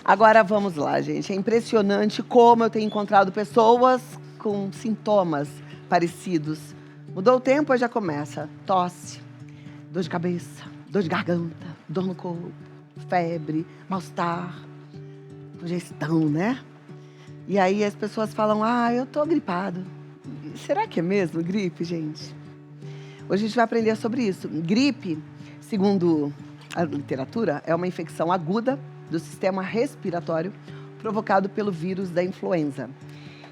Agora vamos lá, gente. É impressionante como eu tenho encontrado pessoas com sintomas parecidos. Mudou o tempo, aí já começa. Tosse, dor de cabeça, dor de garganta, dor no corpo, febre, mal-estar, congestão, né? E aí as pessoas falam, eu tô gripado. Será que é mesmo gripe, gente? Hoje a gente vai aprender sobre isso. Gripe, segundo a literatura, é uma infecção aguda do sistema respiratório provocado pelo vírus da influenza.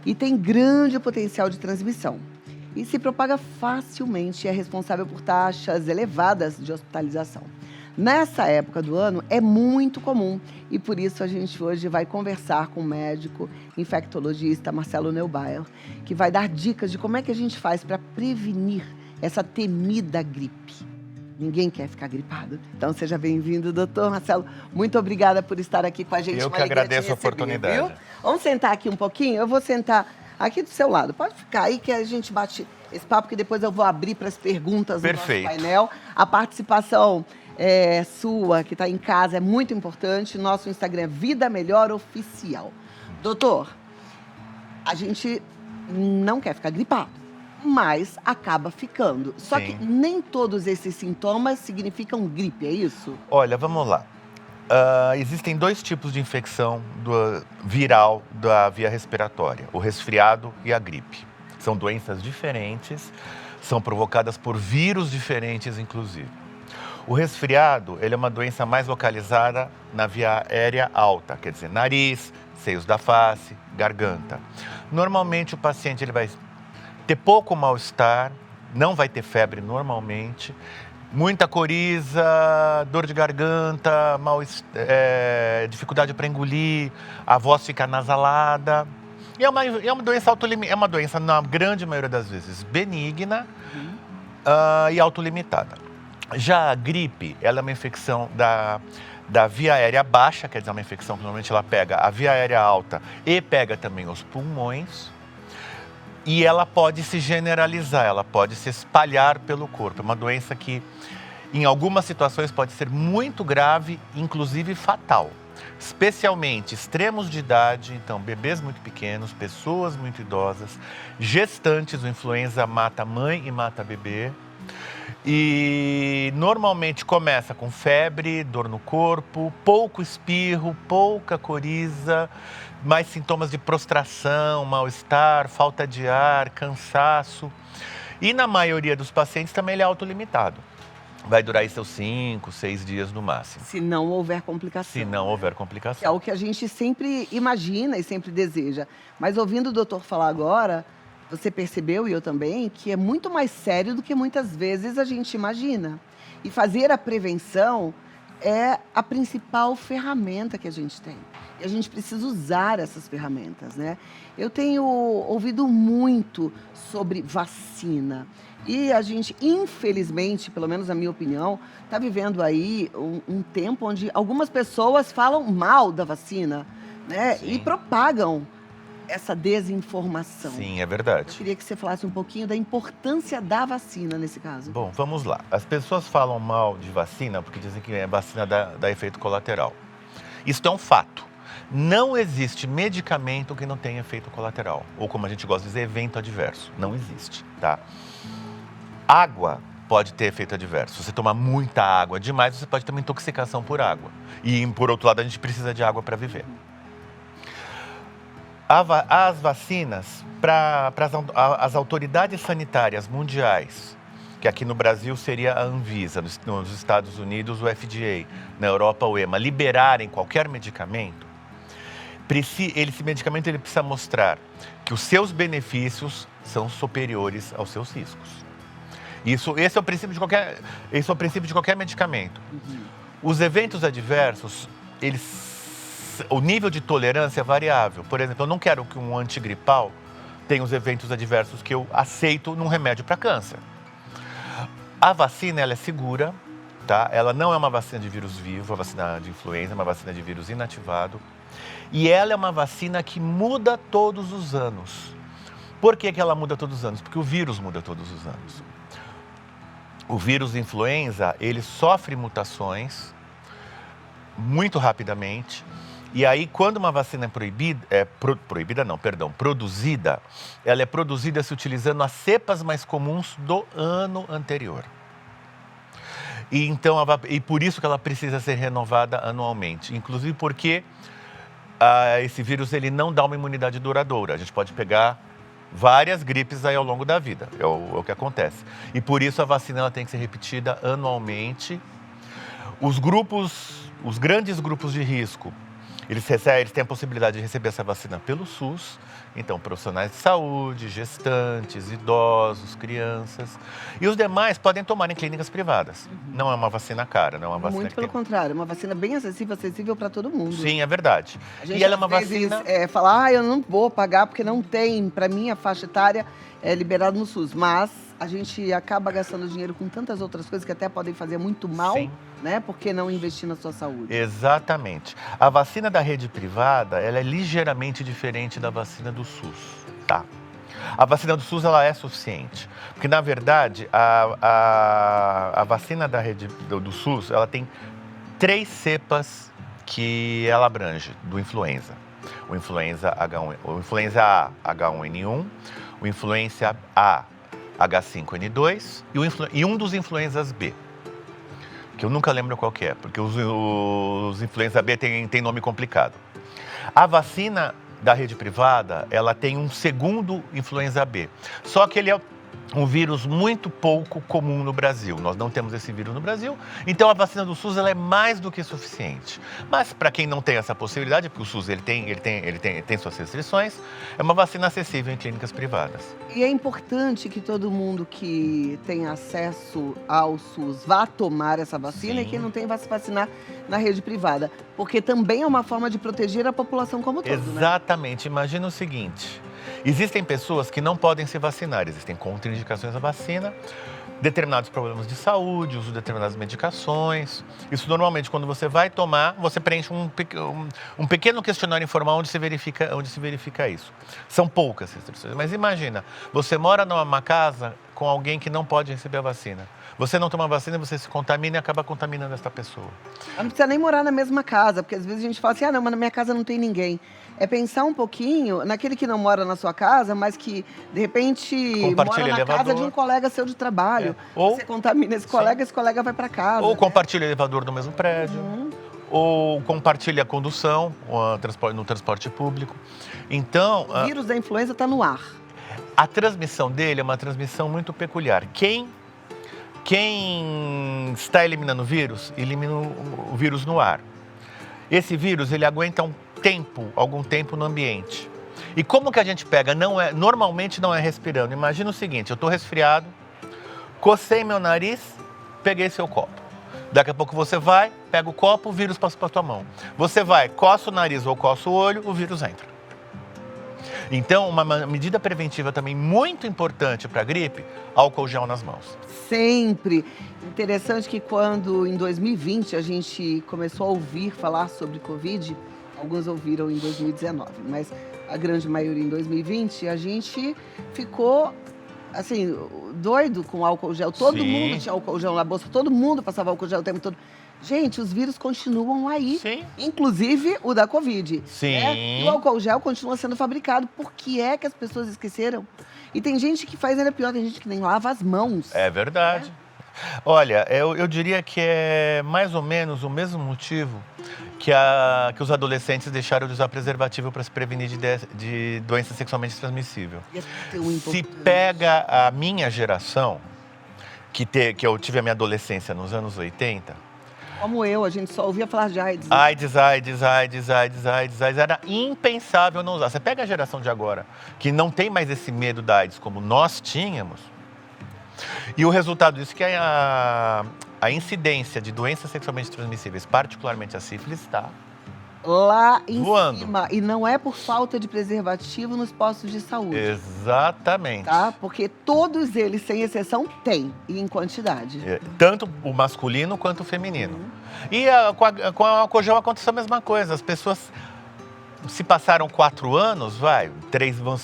E tem grande potencial de transmissão. E se propaga facilmente e é responsável por taxas elevadas de hospitalização. Nessa época do ano é muito comum e por isso a gente hoje vai conversar com o médico infectologista Marcelo Neubayer, que vai dar dicas de como é que a gente faz para prevenir essa temida gripe. Ninguém quer ficar gripado. Então seja bem-vindo, doutor Marcelo. Muito obrigada por estar aqui com a gente. Eu que agradeço a oportunidade. Viu? Vamos sentar aqui um pouquinho? Eu vou sentar aqui do seu lado. Pode ficar aí que a gente bate esse papo, que depois eu vou abrir para as perguntas do nosso painel. A participação sua, que está em casa, é muito importante. Nosso Instagram é Vida Melhor Oficial. Doutor, a gente não quer ficar gripado, mas acaba ficando. Só Sim. que nem todos esses sintomas significam gripe, é isso? Olha, vamos lá. Existem dois tipos de infecção viral da via respiratória, o resfriado e a gripe. São doenças diferentes, são provocadas por vírus diferentes, inclusive. O resfriado, ele é uma doença mais localizada na via aérea alta, quer dizer, nariz, seios da face, garganta. Normalmente o paciente ele vai ter pouco mal-estar, não vai ter febre normalmente, muita coriza, dor de garganta, dificuldade para engolir, a voz fica anasalada. E é uma doença autolimitada, é uma doença, na grande maioria das vezes, benigna e autolimitada. Já a gripe, ela é uma infecção da via aérea baixa, quer dizer, uma infecção que normalmente ela pega a via aérea alta e pega também os pulmões. E ela pode se generalizar, ela pode se espalhar pelo corpo. É uma doença que, em algumas situações, pode ser muito grave, inclusive fatal. Especialmente extremos de idade, então bebês muito pequenos, pessoas muito idosas, gestantes, o influenza mata mãe e mata bebê. E normalmente começa com febre, dor no corpo, pouco espirro, pouca coriza, mais sintomas de prostração, mal-estar, falta de ar, cansaço. E na maioria dos pacientes também ele é autolimitado. Vai durar aí seus 5, 6 dias no máximo. Se não houver complicação. Se não houver complicação. É o que a gente sempre imagina e sempre deseja. Mas ouvindo o doutor falar agora, você percebeu, e eu também, que é muito mais sério do que muitas vezes a gente imagina. E fazer a prevenção é a principal ferramenta que a gente tem. E a gente precisa usar essas ferramentas, né? Eu tenho ouvido muito sobre vacina. E a gente, infelizmente, pelo menos na minha opinião, está vivendo aí um tempo onde algumas pessoas falam mal da vacina, né? Sim. E propagam essa desinformação. Sim, é verdade. Eu queria que você falasse um pouquinho da importância da vacina nesse caso. Bom, vamos lá. As pessoas falam mal de vacina porque dizem que a vacina dá efeito colateral. Isso é um fato. Não existe medicamento que não tenha efeito colateral. Ou como a gente gosta de dizer, evento adverso. Não existe, tá? Água pode ter efeito adverso. Se você tomar muita água demais, você pode ter uma intoxicação por água. E, por outro lado, a gente precisa de água para viver. As vacinas, para as autoridades sanitárias mundiais, que aqui no Brasil seria a Anvisa, nos Estados Unidos o FDA, na Europa o EMA, liberarem qualquer medicamento, esse medicamento ele precisa mostrar que os seus benefícios são superiores aos seus riscos. Esse é o princípio de qualquer medicamento. Os eventos adversos, o nível de tolerância é variável. Por exemplo, eu não quero que um antigripal tenha os eventos adversos que eu aceito num remédio para câncer. A vacina, ela é segura, tá? Ela não é uma vacina de vírus vivo, a vacina de influenza é uma vacina de vírus inativado. E ela é uma vacina que muda todos os anos. Por que ela muda todos os anos? Porque o vírus muda todos os anos. O vírus influenza, ele sofre mutações muito rapidamente. E aí, quando uma vacina é produzida, ela é produzida se utilizando as cepas mais comuns do ano anterior. E, então, e por isso que ela precisa ser renovada anualmente. Inclusive porque esse vírus ele não dá uma imunidade duradoura. A gente pode pegar várias gripes aí ao longo da vida, é o que acontece. E por isso a vacina ela tem que ser repetida anualmente. Os grandes grupos de risco, eles têm a possibilidade de receber essa vacina pelo SUS. Então, profissionais de saúde, gestantes, idosos, crianças. E os demais podem tomar em clínicas privadas. Não é uma vacina cara, não é uma vacina Muito pelo contrário, uma vacina bem acessível para todo mundo. Sim, é verdade. A gente, e ela é uma às vezes, vacina... fala, eu não vou pagar porque não tem, para mim, a faixa etária é liberado no SUS. Mas a gente acaba gastando dinheiro com tantas outras coisas que até podem fazer muito mal. Sim. Né? Por que não investir na sua saúde? Exatamente. A vacina da rede privada, ela é ligeiramente diferente da vacina do SUS, tá? A vacina do SUS, ela é suficiente. Porque, na verdade, a vacina da rede do SUS, ela tem 3 cepas que ela abrange do influenza. O influenza H1, o influenza A, H1N1, o influenza A, H5N2 e um dos influenzas B. Que eu nunca lembro qual que é, porque os influenza B tem nome complicado. A vacina da rede privada, ela tem um segundo influenza B. Só que ele é um vírus muito pouco comum no Brasil. Nós não temos esse vírus no Brasil, então a vacina do SUS ela é mais do que suficiente. Mas para quem não tem essa possibilidade, porque o SUS ele tem suas restrições, é uma vacina acessível em clínicas privadas. E é importante que todo mundo que tem acesso ao SUS vá tomar essa vacina. Sim. E quem não tem vai se vacinar na rede privada, porque também é uma forma de proteger a população como todo. Exatamente. Né? Imagina o seguinte... Existem pessoas que não podem se vacinar, existem contraindicações à vacina, determinados problemas de saúde, uso de determinadas medicações. Isso normalmente, quando você vai tomar, você preenche um pequeno questionário informal onde se verifica isso. São poucas restrições, mas imagina, você mora numa casa com alguém que não pode receber a vacina. Você não toma vacina, você se contamina e acaba contaminando essa pessoa. Não precisa nem morar na mesma casa, porque às vezes a gente fala assim, não, mas na minha casa não tem ninguém. É pensar um pouquinho naquele que não mora na sua casa, mas que, de repente, mora na casa de um colega seu de trabalho. Ou você contamina esse colega vai para casa. Ou compartilha o elevador do mesmo prédio. Ou compartilha a condução no transporte público. Então... O vírus da influenza está no ar. A transmissão dele é uma transmissão muito peculiar. Quem está eliminando o vírus, elimina o vírus no ar. Esse vírus, ele aguenta algum tempo no ambiente. E como que a gente pega? Normalmente não é respirando. Imagina o seguinte, eu estou resfriado, cocei meu nariz, peguei seu copo. Daqui a pouco você vai, pega o copo, o vírus passa para tua mão. Você vai, coça o nariz ou coça o olho, o vírus entra. Então, uma medida preventiva também muito importante para a gripe, álcool gel nas mãos. Sempre. Interessante que quando, em 2020, a gente começou a ouvir falar sobre Covid, alguns ouviram em 2019, mas a grande maioria em 2020, a gente ficou, assim, doido com álcool gel. Todo mundo tinha álcool gel na bolsa, todo mundo passava álcool gel o tempo todo. Gente, os vírus continuam aí, inclusive o da Covid. Sim. Né? E o álcool gel continua sendo fabricado. Por que é que as pessoas esqueceram? E tem gente que faz ainda pior, tem gente que nem lava as mãos. É verdade. Né? Olha, eu diria que é mais ou menos o mesmo motivo que os adolescentes deixaram de usar preservativo para se prevenir de doença sexualmente transmissível. Se pega a minha geração, que eu tive a minha adolescência nos anos 80... Como a gente só ouvia falar de AIDS. Né? AIDS. Era impensável não usar. Você pega a geração de agora, que não tem mais esse medo da AIDS como nós tínhamos, e o resultado disso é que a incidência de doenças sexualmente transmissíveis, particularmente a sífilis, está lá em voando. Cima. E não é por falta de preservativo nos postos de saúde. Exatamente. Tá? Porque todos eles, sem exceção, têm, e em quantidade. Tanto o masculino quanto o feminino. E com a álcool gel aconteceu a mesma coisa. As pessoas se passaram 4 anos,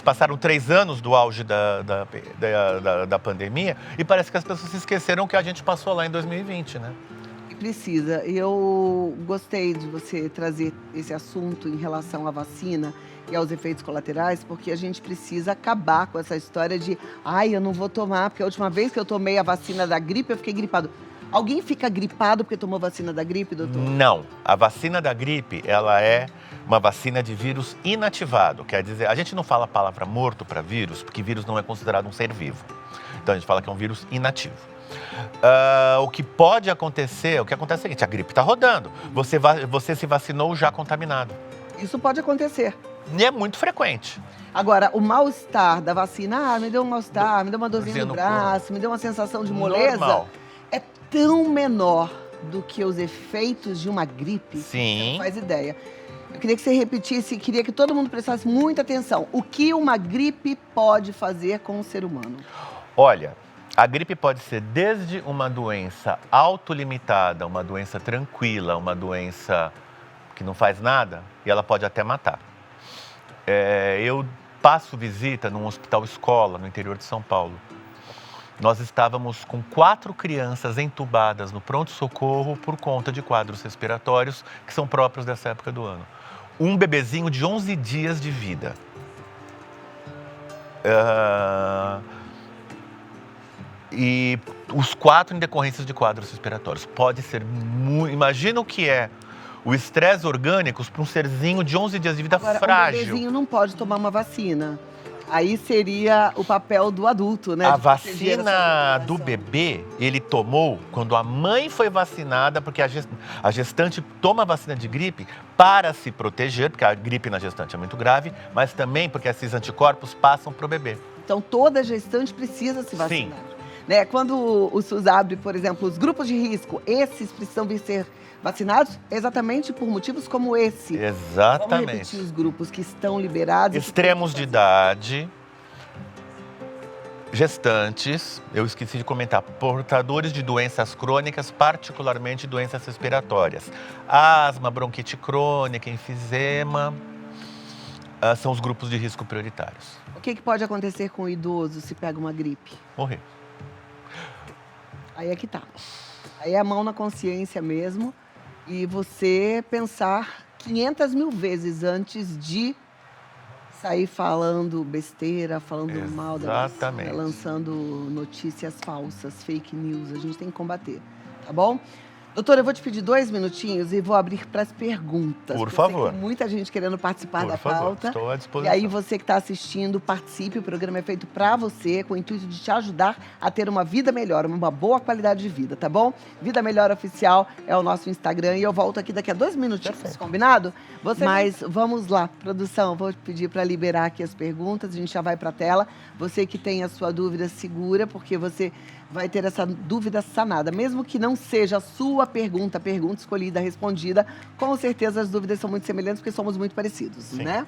passaram 3 anos do auge da pandemia, e parece que as pessoas se esqueceram que a gente passou lá em 2020, né? Precisa. Eu gostei de você trazer esse assunto em relação à vacina e aos efeitos colaterais, porque a gente precisa acabar com essa história de eu não vou tomar, porque a última vez que eu tomei a vacina da gripe, eu fiquei gripado. Alguém fica gripado porque tomou vacina da gripe, doutor? Não. A vacina da gripe, ela é uma vacina de vírus inativado. Quer dizer, a gente não fala a palavra morto para vírus, porque vírus não é considerado um ser vivo. Então a gente fala que é um vírus inativo. O que pode acontecer, o que acontece é o seguinte, a gripe está rodando. Você se vacinou já contaminado. Isso pode acontecer. E é muito frequente. Agora, o mal-estar da vacina, me deu um mal-estar, me deu uma dorzinha no braço, me deu uma sensação de moleza. Normal. É tão menor do que os efeitos de uma gripe. Sim. Você não faz ideia. Eu queria que você repetisse, queria que todo mundo prestasse muita atenção. O que uma gripe pode fazer com o ser humano? Olha, a gripe pode ser desde uma doença autolimitada, uma doença tranquila, uma doença que não faz nada, e ela pode até matar. Eu passo visita num hospital escola no interior de São Paulo. Nós estávamos com 4 crianças entubadas no pronto-socorro por conta de quadros respiratórios que são próprios dessa época do ano. Um bebezinho de 11 dias de vida. E os 4 em decorrências de quadros respiratórios. Pode ser muito... Imagina o que é o estresse orgânico para um serzinho de 11 dias de vida frágil. O bebezinho não pode tomar uma vacina. Aí seria o papel do adulto, né? A vacina do bebê, ele tomou quando a mãe foi vacinada, porque a gestante toma a vacina de gripe para se proteger, porque a gripe na gestante é muito grave, mas também porque esses anticorpos passam para o bebê. Então, toda gestante precisa se vacinar. Sim. Né? Quando o SUS abre, por exemplo, os grupos de risco, esses precisam vir ser vacinados exatamente por motivos como esse. Exatamente. Vamos repetir os grupos que estão liberados. Extremos de idade, gestantes, eu esqueci de comentar, portadores de doenças crônicas, particularmente doenças respiratórias. Asma, bronquite crônica, enfisema, são os grupos de risco prioritários. O que pode acontecer com o idoso se pega uma gripe? Morrer. Aí é que tá. Aí é a mão na consciência mesmo. E você pensar 500 mil vezes antes de sair falando besteira, falando mal da vacina, lançando notícias falsas, fake news. A gente tem que combater, tá bom? Doutora, eu vou te pedir 2 minutinhos e vou abrir para as perguntas. Por favor. Tem muita gente querendo participar da pauta. Estou à disposição. E aí você que está assistindo, participe. O programa é feito para você, com o intuito de te ajudar a ter uma vida melhor, uma boa qualidade de vida, tá bom? Vida Melhor Oficial é o nosso Instagram e eu volto aqui daqui a 2 minutinhos, perfeito. Combinado? Mas vamos lá, produção, vou te pedir para liberar aqui as perguntas, a gente já vai para a tela. Você que tem a sua dúvida, segura, porque você vai ter essa dúvida sanada. Mesmo que não seja a sua pergunta escolhida, respondida, com certeza as dúvidas são muito semelhantes, porque somos muito parecidos, sim, né?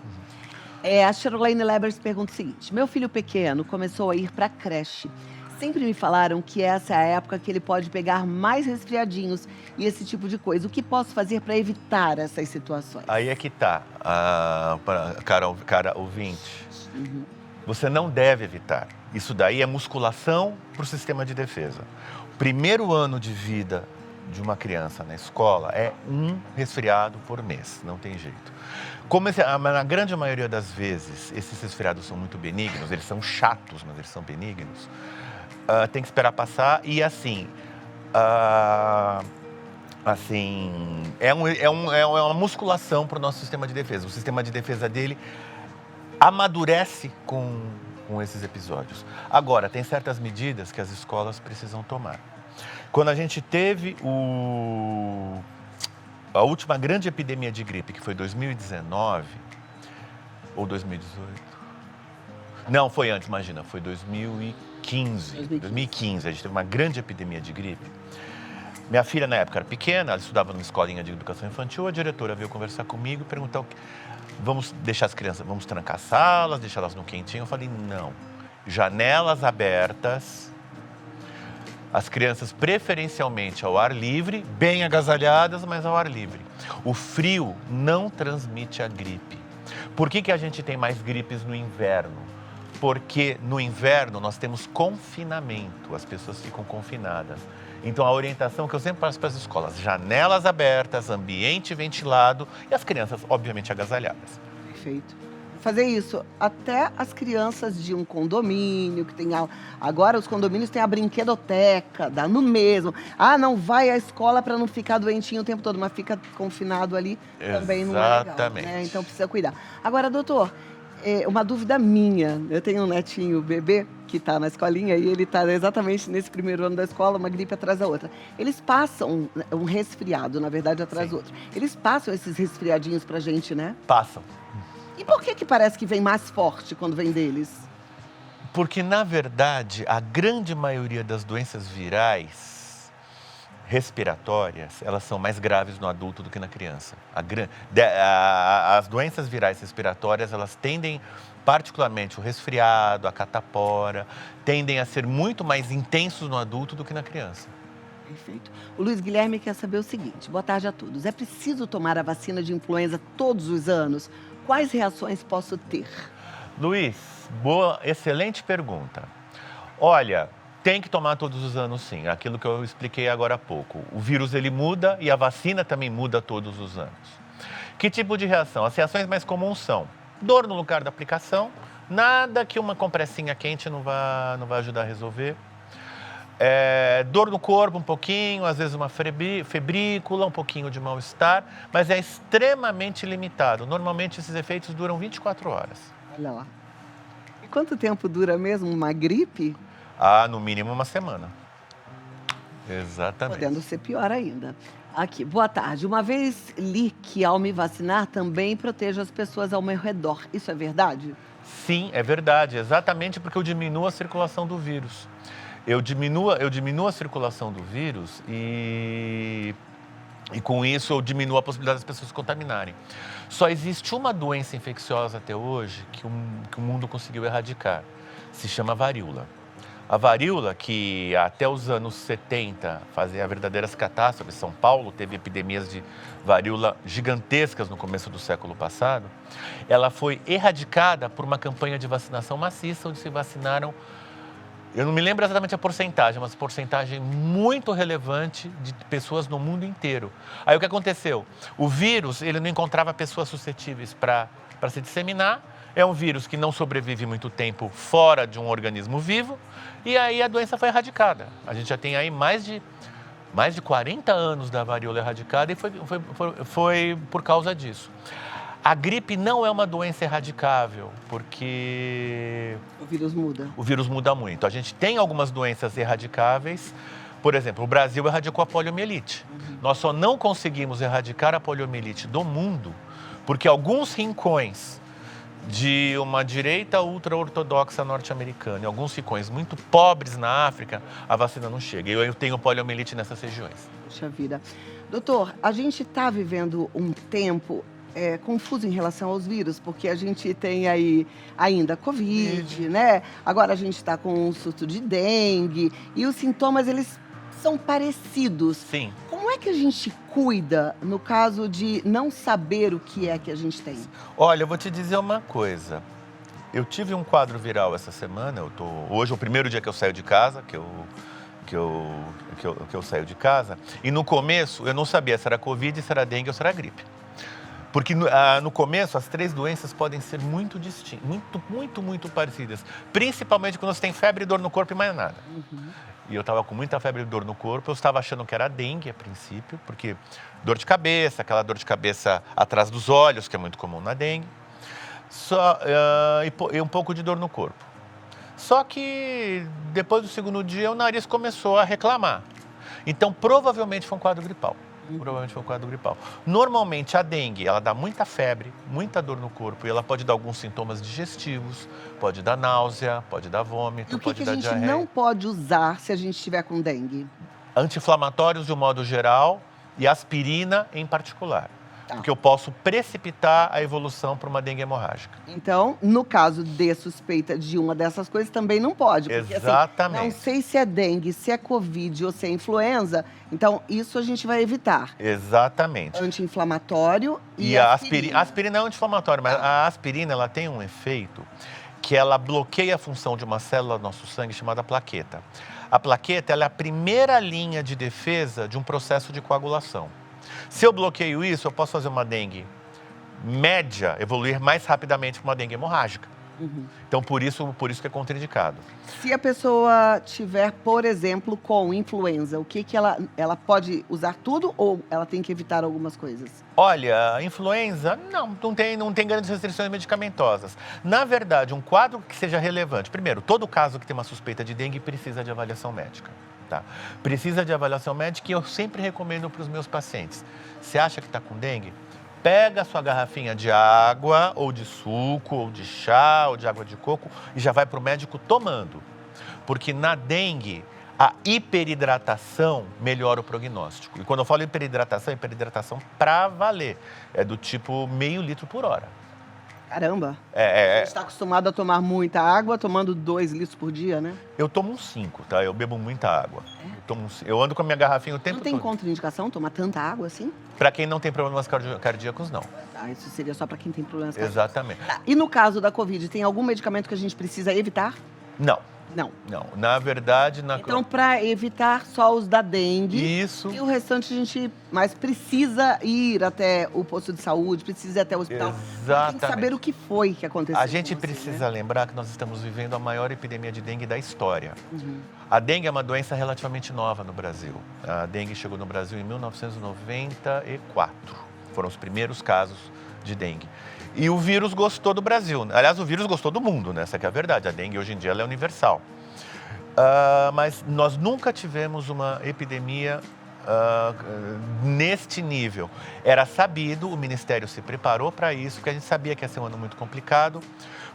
A Charolaine Lebers pergunta o seguinte: meu filho pequeno começou a ir para a creche. Sempre me falaram que essa é a época que ele pode pegar mais resfriadinhos e esse tipo de coisa. O que posso fazer para evitar essas situações? Aí é que tá, cara ouvinte. Uhum. Você não deve evitar. Isso daí é musculação para o sistema de defesa. O primeiro ano de vida de uma criança na escola é 1 resfriado por mês, não tem jeito. Na grande maioria das vezes, esses resfriados são muito benignos, eles são chatos, mas eles são benignos. Tem que esperar passar e é uma musculação para o nosso sistema de defesa. O sistema de defesa dele amadurece com esses episódios. Agora, tem certas medidas que as escolas precisam tomar. Quando a gente teve a última grande epidemia de gripe, que foi 2019, ou 2018? Não, foi antes, imagina, foi 2015. 2015, a gente teve uma grande epidemia de gripe. Minha filha, na época, era pequena, ela estudava numa escolinha de educação infantil, a diretora veio conversar comigo e perguntar vamos deixar as crianças, vamos trancar salas, deixar elas no quentinho? Eu falei, não. Janelas abertas, as crianças preferencialmente ao ar livre, bem agasalhadas, mas ao ar livre. O frio não transmite a gripe. Por que a gente tem mais gripes no inverno? porque no inverno nós temos confinamento, as pessoas ficam confinadas. Então a orientação que eu sempre passo para as escolas, janelas abertas, ambiente ventilado e as crianças, obviamente, agasalhadas. Perfeito. Fazer isso até as crianças de um condomínio, que tem agora os condomínios têm a brinquedoteca, dá no mesmo. Ah, não vai à escola para não ficar doentinho o tempo todo, mas fica confinado ali, também não é legal, né? Então precisa cuidar. Agora, doutor, uma dúvida minha, eu tenho um netinho bebê que está na escolinha e ele está exatamente nesse primeiro ano da escola, uma gripe atrás da outra. Eles passam um resfriado, na verdade, atrás do outro. Eles passam esses resfriadinhos pra gente, né? Passam. E por que parece que vem mais forte quando vem deles? Porque, na verdade, a grande maioria das doenças virais respiratórias, elas são mais graves no adulto do que na criança. As doenças virais respiratórias, elas tendem, particularmente o resfriado, a catapora, tendem a ser muito mais intensos no adulto do que na criança. Perfeito. O Luiz Guilherme quer saber o seguinte, boa tarde a todos. É preciso tomar a vacina de influenza todos os anos? Quais reações posso ter? Luiz, excelente pergunta. Olha, tem que tomar todos os anos sim, aquilo que eu expliquei agora há pouco. O vírus ele muda e a vacina também muda todos os anos. Que tipo de reação? As reações mais comuns são dor no lugar da aplicação, nada que uma compressinha quente não vai ajudar a resolver. Dor no corpo um pouquinho, às vezes uma febrícula, um pouquinho de mal-estar, mas é extremamente limitado. Normalmente esses efeitos duram 24 horas. Olha lá. E quanto tempo dura mesmo uma gripe? No mínimo uma semana. Exatamente. Podendo ser pior ainda. Aqui, boa tarde. Uma vez li que ao me vacinar também protejo as pessoas ao meu redor. Isso é verdade? Sim, é verdade. Exatamente porque eu diminuo a circulação do vírus. Eu diminuo a circulação do vírus e com isso eu diminuo a possibilidade das pessoas se contaminarem. Só existe uma doença infecciosa até hoje que o mundo conseguiu erradicar. Se chama varíola. A varíola, que até os anos 70 fazia verdadeiras catástrofes, São Paulo teve epidemias de varíola gigantescas no começo do século passado, ela foi erradicada por uma campanha de vacinação maciça, onde se vacinaram, eu não me lembro exatamente a porcentagem, mas porcentagem muito relevante de pessoas no mundo inteiro. Aí o que aconteceu? O vírus, ele não encontrava pessoas suscetíveis para se disseminar, é um vírus que não sobrevive muito tempo fora de um organismo vivo, e aí a doença foi erradicada. A gente já tem aí mais de 40 anos da varíola erradicada e foi por causa disso. A gripe não é uma doença erradicável, porque o vírus muda. O vírus muda muito. A gente tem algumas doenças erradicáveis. Por exemplo, o Brasil erradicou a poliomielite. Nós só não conseguimos erradicar a poliomielite do mundo porque alguns rincões de uma direita ultra-ortodoxa norte-americana e alguns rincões muito pobres na África, a vacina não chega. Eu tenho poliomielite nessas regiões. Puxa vida. Doutor, a gente está vivendo um tempo confuso em relação aos vírus, porque a gente tem aí ainda Covid, né? Agora a gente está com um surto de dengue e os sintomas, eles são parecidos. Sim. Como é que a gente cuida no caso de não saber o que é que a gente tem? Olha, eu vou te dizer uma coisa. Eu tive um quadro viral essa semana. Hoje é o primeiro dia que eu saio de casa, que eu saio de casa. E no começo eu não sabia se era Covid, se era dengue ou se era gripe. Porque no começo as três doenças podem ser muito distintas, muito parecidas. Principalmente quando você tem febre e dor no corpo e mais nada. E eu estava com muita febre e dor no corpo, eu estava achando que era dengue a princípio, porque dor de cabeça, aquela dor de cabeça atrás dos olhos, que é muito comum na dengue, e um pouco de dor no corpo. Só que depois do segundo dia o nariz começou a reclamar. Então provavelmente foi um quadro gripal. Normalmente a dengue, ela dá muita febre, muita dor no corpo e ela pode dar alguns sintomas digestivos, pode dar náusea, pode dar vômito, pode dar diarreia. E o que a gente não pode usar se a gente estiver com dengue? Anti-inflamatórios de um modo geral e aspirina em particular. Porque eu posso precipitar a evolução para uma dengue hemorrágica. Então, no caso de suspeita de uma dessas coisas, também não pode. Porque, exatamente. Assim, não sei se é dengue, se é Covid ou se é influenza, então isso a gente vai evitar. Exatamente. Anti-inflamatório e a aspirina. A aspirina é anti-inflamatória, mas a aspirina ela tem um efeito que ela bloqueia a função de uma célula do nosso sangue chamada plaqueta. A plaqueta ela é a primeira linha de defesa de um processo de coagulação. Se eu bloqueio isso, eu posso fazer uma dengue média evoluir mais rapidamente para uma dengue hemorrágica. Então, por isso que é contraindicado. Se a pessoa tiver, por exemplo, com influenza, o que ela pode usar tudo ou ela tem que evitar algumas coisas? Olha, a influenza, não tem grandes restrições medicamentosas. Na verdade, um quadro que seja relevante. Primeiro, todo caso que tem uma suspeita de dengue precisa de avaliação médica. Tá? Precisa de avaliação médica e eu sempre recomendo para os meus pacientes. Você acha que está com dengue? Pega a sua garrafinha de água, ou de suco, ou de chá, ou de água de coco e já vai para o médico tomando. Porque na dengue, a hiperidratação melhora o prognóstico. E quando eu falo hiperidratação para valer. É do tipo meio litro por hora. Caramba! A gente está acostumado a tomar muita água, tomando 2 litros por dia, né? Eu tomo uns 5, tá? Eu bebo muita água. Eu ando com a minha garrafinha o tempo todo. Não tem contraindicação tomar tanta água assim? Para quem não tem problemas cardíacos, não. Tá, isso seria só para quem tem problemas cardíacos. Exatamente. Tá. E no caso da Covid, tem algum medicamento que a gente precisa evitar? Não. Não. Na verdade... Então, para evitar só os da dengue. Isso. E o restante a gente mais precisa ir até o posto de saúde, precisa ir até o hospital. Exatamente. Tem que saber o que foi que aconteceu. A gente com você, precisa lembrar que nós estamos vivendo a maior epidemia de dengue da história. Uhum. A dengue é uma doença relativamente nova no Brasil. A dengue chegou no Brasil em 1994. Foram os primeiros casos de dengue. E o vírus gostou do Brasil. Aliás, o vírus gostou do mundo, né? Essa que é a verdade. A dengue, hoje em dia, ela é universal. Mas nós nunca tivemos uma epidemia neste nível. Era sabido, o Ministério se preparou para isso, porque a gente sabia que ia ser um ano muito complicado,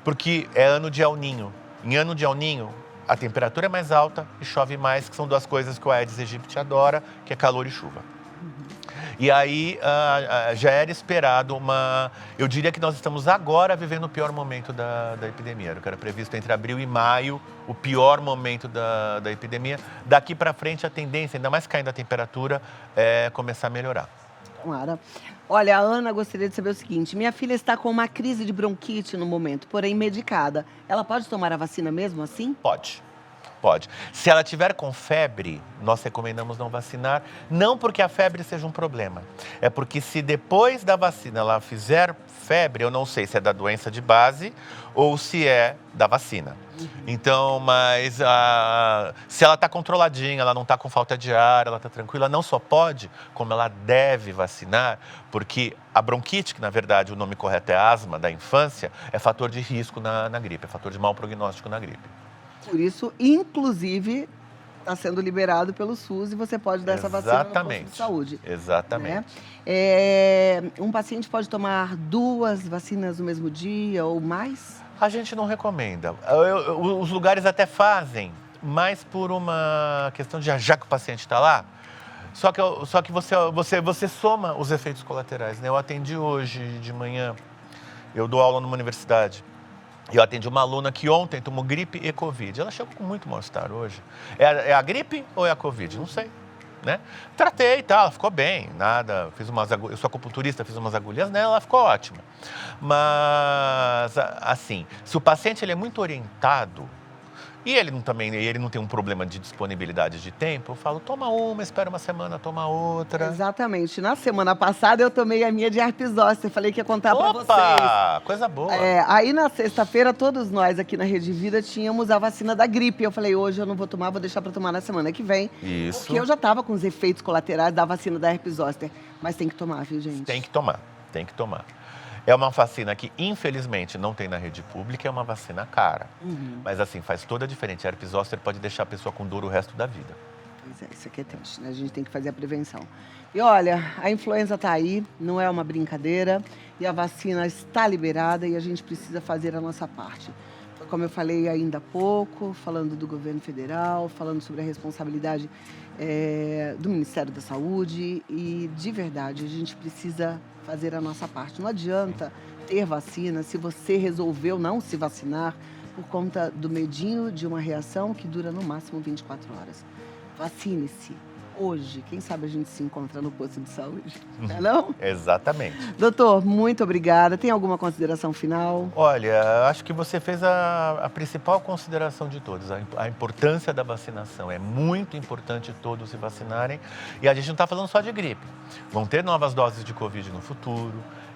porque é ano de El Niño. Em ano de El Niño, a temperatura é mais alta e chove mais, que são duas coisas que o Aedes aegypti adora, que é calor e chuva. E aí já era esperado Eu diria que nós estamos agora vivendo o pior momento da epidemia. O que era previsto entre abril e maio, o pior momento da epidemia. Daqui para frente, a tendência, ainda mais caindo a temperatura, é começar a melhorar. Tomara. Olha, a Ana gostaria de saber o seguinte: minha filha está com uma crise de bronquite no momento, porém medicada. Ela pode tomar a vacina mesmo assim? Pode. Se ela tiver com febre, nós recomendamos não vacinar, não porque a febre seja um problema. É porque se depois da vacina ela fizer febre, eu não sei se é da doença de base ou se é da vacina. Então, mas se ela está controladinha, ela não está com falta de ar, ela está tranquila, não só pode, como ela deve vacinar, porque a bronquite, que na verdade o nome correto é asma da infância, é fator de risco na gripe, é fator de mau prognóstico na gripe. Por isso, inclusive, está sendo liberado pelo SUS e você pode dar essa vacina no posto de saúde. Exatamente. Né? Um paciente pode tomar 2 vacinas no mesmo dia ou mais? A gente não recomenda. Os lugares até fazem, mas por uma questão de já que o paciente está lá. Só que você soma os efeitos colaterais, né? Eu atendi hoje de manhã, eu dou aula numa universidade. Eu atendi uma aluna que ontem tomou gripe e Covid. Ela chegou com muito mal-estar hoje. É a gripe ou é a Covid? Não sei. Né? Tratei e tal, ela ficou bem, nada. Eu sou acupunturista, fiz umas agulhas nela, ela ficou ótima. Mas, assim, se o paciente ele é muito orientado e ele não tem um problema de disponibilidade de tempo, eu falo, toma uma, espera uma semana, toma outra. Exatamente. Na semana passada eu tomei a minha de herpes zoster, falei que ia contar pra vocês. Opa, coisa boa. Aí na sexta-feira, todos nós aqui na Rede Vida tínhamos a vacina da gripe. Eu falei, hoje eu não vou tomar, vou deixar pra tomar na semana que vem. Isso. Porque eu já tava com os efeitos colaterais da vacina da herpes zoster. Mas tem que tomar, viu, gente? Tem que tomar. É uma vacina que, infelizmente, não tem na rede pública, é uma vacina cara. Mas, assim, faz toda a diferença. A herpes zoster pode deixar a pessoa com dor o resto da vida. Pois é, isso aqui é triste, né? A gente tem que fazer a prevenção. E olha, a influenza está aí, não é uma brincadeira. E a vacina está liberada e a gente precisa fazer a nossa parte. Como eu falei ainda há pouco, falando do governo federal, falando sobre a responsabilidade do Ministério da Saúde. E, de verdade, a gente precisa fazer a nossa parte. Não adianta ter vacina se você resolveu não se vacinar por conta do medinho de uma reação que dura no máximo 24 horas. Vacine-se. hoje. Quem sabe a gente se encontra no posto de saúde, não é não? Exatamente. Doutor, muito obrigada. Tem alguma consideração final? Olha, acho que você fez a principal consideração de todas, a importância da vacinação. É muito importante todos se vacinarem. E a gente não está falando só de gripe. Vão ter novas doses de Covid no futuro.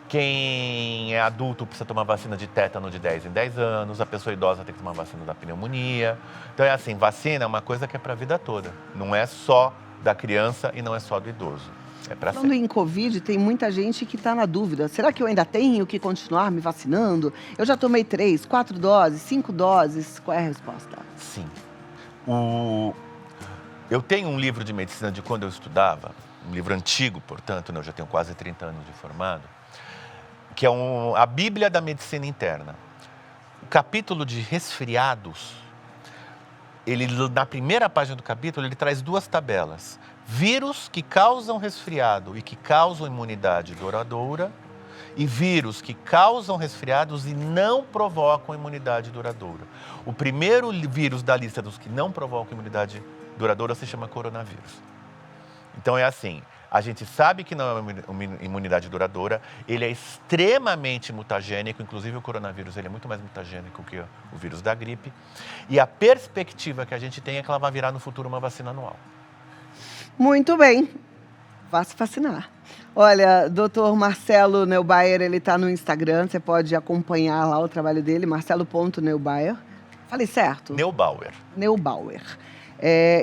Quem é adulto precisa tomar vacina de tétano de 10 em 10 anos. A pessoa idosa tem que tomar vacina da pneumonia. Então é assim, vacina é uma coisa que é para a vida toda. Não é só da criança e não é só do idoso. É para Falando em Covid, tem muita gente que está na dúvida. Será que eu ainda tenho que continuar me vacinando? Eu já tomei 3, 4 doses, 5 doses. Qual é a resposta? Sim. Eu tenho um livro de medicina de quando eu estudava, um livro antigo, portanto, né, eu já tenho quase 30 anos de formado, que é a Bíblia da Medicina Interna. O capítulo de resfriados, na primeira página do capítulo, ele traz 2 tabelas. Vírus que causam resfriado e que causam imunidade duradoura, e vírus que causam resfriados e não provocam imunidade duradoura. O primeiro vírus da lista dos que não provocam imunidade duradoura se chama coronavírus. Então é assim, a gente sabe que não é uma imunidade duradoura, ele é extremamente mutagênico, inclusive o coronavírus ele é muito mais mutagênico que o vírus da gripe. E a perspectiva que a gente tem é que ela vai virar no futuro uma vacina anual. Muito bem, vá se vacinar. Olha, doutor Marcelo Neubayer, ele está no Instagram, você pode acompanhar lá o trabalho dele, marcelo.neubayer. Falei certo? Neubauer. Neubauer.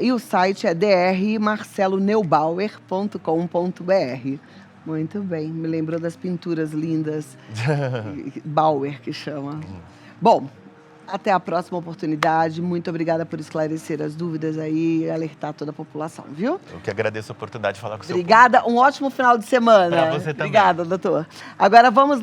E o site é drmarceloneubauer.com.br. Muito bem, me lembrou das pinturas lindas, Bauer que chama. Bom, até a próxima oportunidade. Muito obrigada por esclarecer as dúvidas aí e alertar toda a população, viu? Eu que agradeço a oportunidade de falar com o seu Obrigada, um ótimo final de semana. Para você também. Obrigada, doutor. Agora vamos